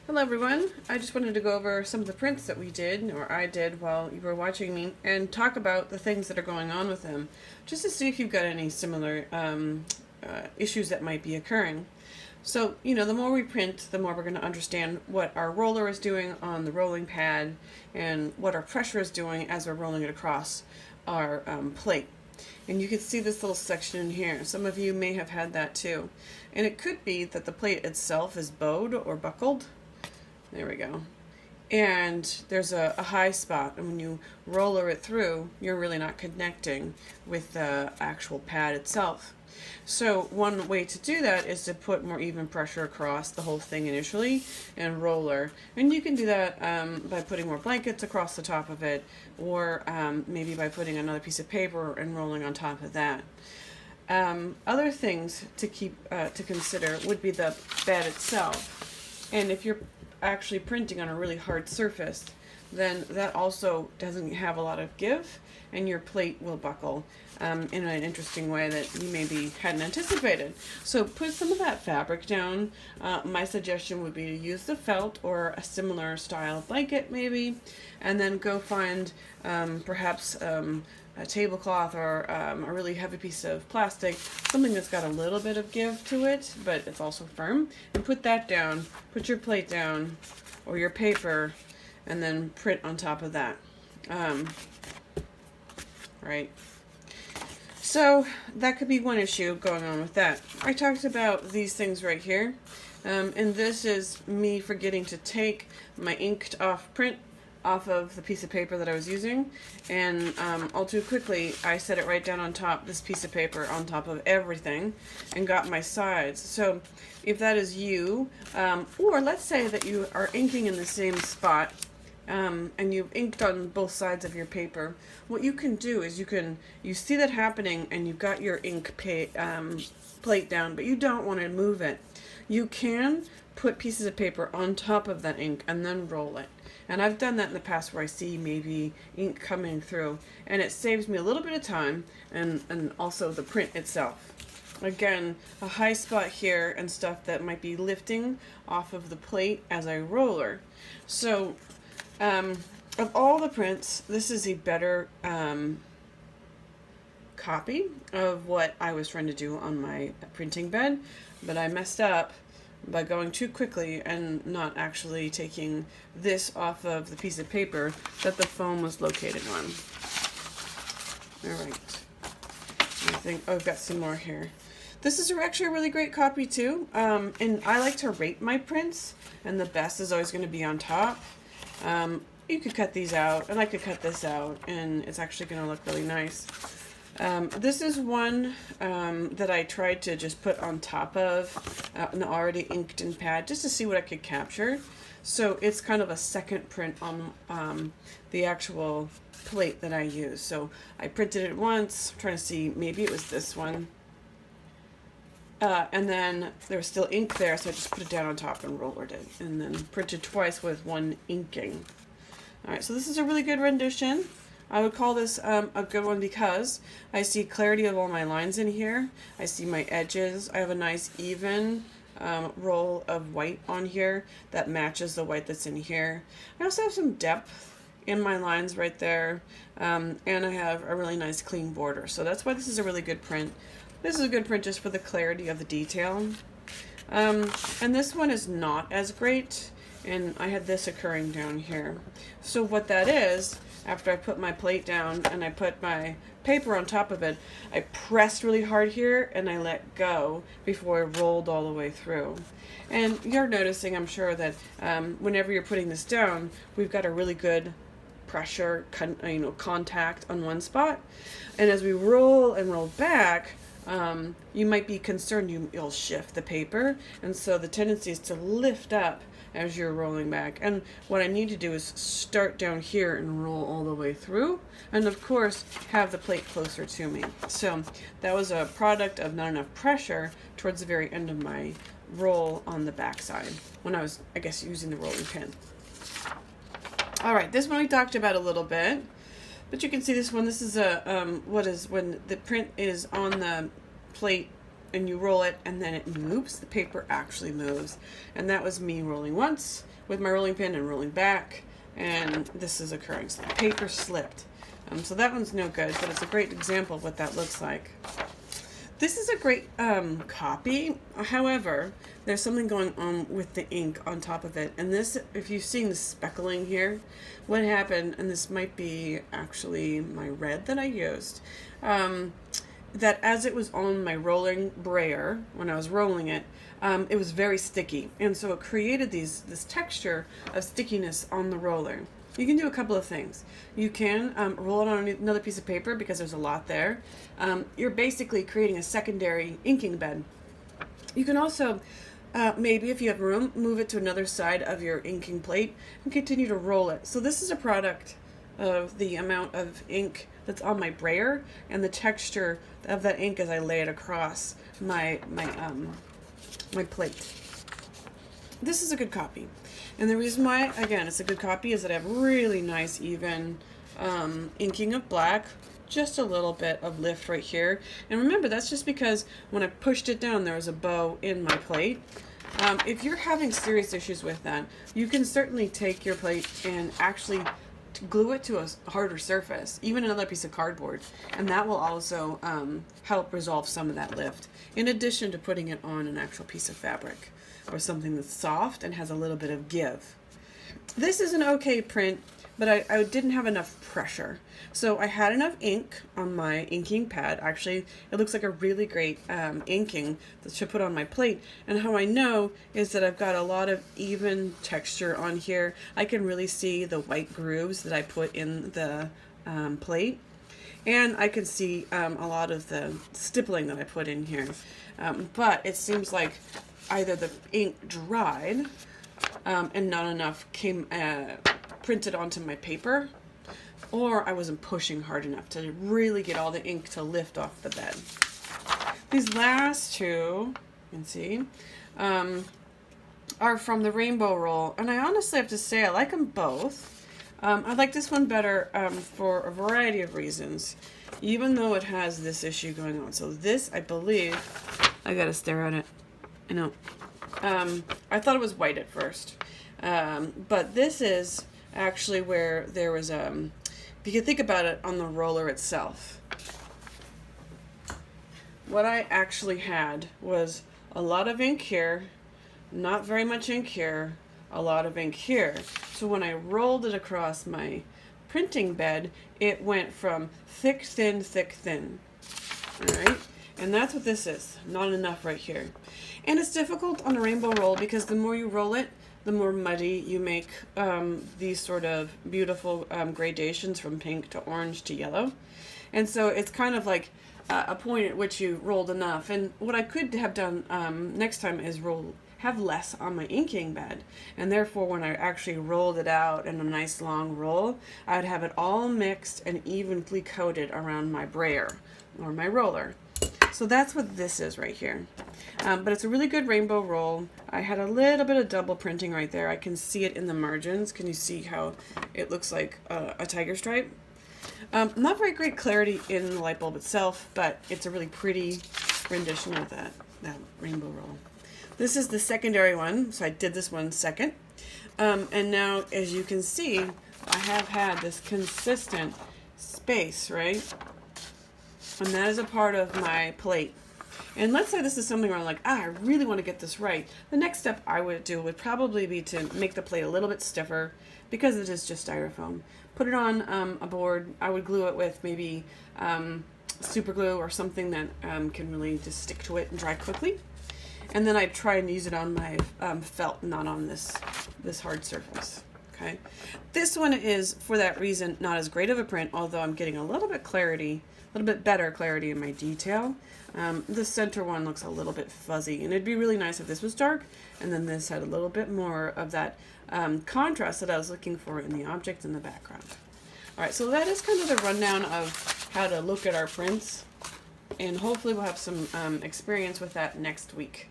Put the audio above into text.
Hello everyone. I just wanted to go over some of the prints that we did, or I did while you were watching me, and talk about the things that are going on with them, just to see if you've got any similar issues that might be occurring. So, the more we print, the more we're going to understand what our roller is doing on the rolling pad and what our pressure is doing as we're rolling it across our plate. And you can see this little section in here. Some of you may have had that too. And it could be that the plate itself is bowed or buckled. There we go. And there's a high spot, and when you roller it through, you're really not connecting with the actual pad itself. So one way to do that is to put more even pressure across the whole thing initially and roller. And you can do that by putting more blankets across the top of it, or maybe by putting another piece of paper and rolling on top of that. Other things to consider would be the bed itself. And if you're actually printing on a really hard surface, then that also doesn't have a lot of give, and your plate will buckle in an interesting way that you maybe hadn't anticipated. So put some of that fabric down. My suggestion would be to use the felt or a similar style blanket maybe, and then go find perhaps a tablecloth or a really heavy piece of plastic, something that's got a little bit of give to it, but it's also firm, and put that down, put your plate down, or your paper, and then print on top of that. Right. So that could be one issue going on with that. I talked about these things right here, and this is me forgetting to take my inked off print off of the piece of paper that I was using, and all too quickly I set it right down on top, this piece of paper on top of everything, and got my sides. So if that is you, or let's say that you are inking in the same spot, and you've inked on both sides of your paper, what you can do is you see that happening, and you've got your plate down, but you don't want to move it. You can put pieces of paper on top of that ink and then roll it. And I've done that in the past where I see maybe ink coming through, and it saves me a little bit of time and also the print itself. Again, a high spot here and stuff that might be lifting off of the plate as I roller. So of all the prints, this is a better copy of what I was trying to do on my printing bed, but I messed up by going too quickly and not actually taking this off of the piece of paper that the foam was located on. Alright. I think, I've got some more here. This is actually a really great copy too, and I like to rate my prints, and the best is always going to be on top. You could cut these out, and I could cut this out, and it's actually going to look really nice. This is one that I tried to just put on top of an already inked in pad just to see what I could capture. So it's kind of a second print on the actual plate that I use. So I printed it once, trying to see, maybe it was this one. And then there was still ink there, so I just put it down on top and rollered it. And then printed twice with one inking. Alright, so this is a really good rendition. I would call this a good one because I see clarity of all my lines in here. I see my edges. I have a nice even roll of white on here that matches the white that's in here. I also have some depth in my lines right there, and I have a really nice clean border. So that's why this is a really good print. This is a good print just for the clarity of the detail. And this one is not as great, and I had this occurring down here. So what that is, after I put my plate down and I put my paper on top of it, I pressed really hard here and I let go before I rolled all the way through. And you're noticing, I'm sure, that whenever you're putting this down, we've got a really good pressure contact on one spot. And as we roll and roll back, you might be concerned you'll shift the paper, and so the tendency is to lift up as you're rolling back. And what I need to do is start down here and roll all the way through, and of course have the plate closer to me. So that was a product of not enough pressure towards the very end of my roll on the back side when I was, I guess, using the rolling pin. Alright, this one we talked about a little bit, but you can see this one. This is a when the print is on the plate and you roll it and then it moves, the paper actually moves. And that was me rolling once with my rolling pin and rolling back, and this is occurring. So the paper slipped. So that one's no good, but it's a great example of what that looks like. This is a great copy. However, there's something going on with the ink on top of it. And this, if you've seen the speckling here, what happened, and this might be actually my red that I used, that as it was on my rolling brayer, when I was rolling it, it was very sticky. And so it created this texture of stickiness on the roller. You can do a couple of things. You can roll it on another piece of paper because there's a lot there. You're basically creating a secondary inking bed. You can also, maybe if you have room, move it to another side of your inking plate and continue to roll it. So this is a product of the amount of ink that's on my brayer and the texture of that ink as I lay it across my plate. This is a good copy. And the reason why, again, it's a good copy is that I have really nice, even inking of black, just a little bit of lift right here. And remember, that's just because when I pushed it down, there was a bow in my plate. If you're having serious issues with that, you can certainly take your plate and actually glue it to a harder surface, even another piece of cardboard, and that will also help resolve some of that lift, in addition to putting it on an actual piece of fabric or something that's soft and has a little bit of give. This is an okay print, but I didn't have enough pressure. So I had enough ink on my inking pad. Actually, it looks like a really great inking that should put on my plate. And how I know is that I've got a lot of even texture on here. I can really see the white grooves that I put in the plate. And I can see a lot of the stippling that I put in here. But it seems like either the ink dried and not enough came printed onto my paper, or I wasn't pushing hard enough to really get all the ink to lift off the bed. These last two, you can see, are from the Rainbow Roll, and I honestly have to say I like them both. I like this one better for a variety of reasons, even though it has this issue going on. So this, I believe, I gotta stare at it. I know. I thought it was white at first, but this is actually where there was if you can think about it on the roller itself, what I actually had was a lot of ink here, not very much ink here, a lot of ink here. So when I rolled it across my printing bed, it went from thick, thin, thick, thin. All right. And that's what this is, not enough right here. And it's difficult on a Rainbow Roll because the more you roll it, the more muddy you make these sort of beautiful gradations from pink to orange to yellow. And so it's kind of like a point at which you rolled enough. And what I could have done next time is have less on my inking bed. And therefore, when I actually rolled it out in a nice long roll, I'd have it all mixed and evenly coated around my brayer or my roller. So that's what this is right here. But it's a really good Rainbow Roll. I had a little bit of double printing right there. I can see it in the margins. Can you see how it looks like a tiger stripe? Not very great clarity in the light bulb itself, but it's a really pretty rendition of that Rainbow Roll. This is the secondary one, so I did this one second. And now, as you can see, I have had this consistent space, right? And that is a part of my plate. And let's say this is something where I'm like, I really want to get this right. The next step I would do would probably be to make the plate a little bit stiffer because it is just styrofoam. Put it on a board. I would glue it with maybe super glue or something that can really just stick to it and dry quickly. And then I'd try and use it on my felt, not on this hard surface. Okay. This one is, for that reason, not as great of a print, although I'm getting a little bit better clarity in my detail. The center one looks a little bit fuzzy, and it'd be really nice if this was dark, and then this had a little bit more of that contrast that I was looking for in the object in the background. All right, so that is kind of the rundown of how to look at our prints, and hopefully we'll have some experience with that next week.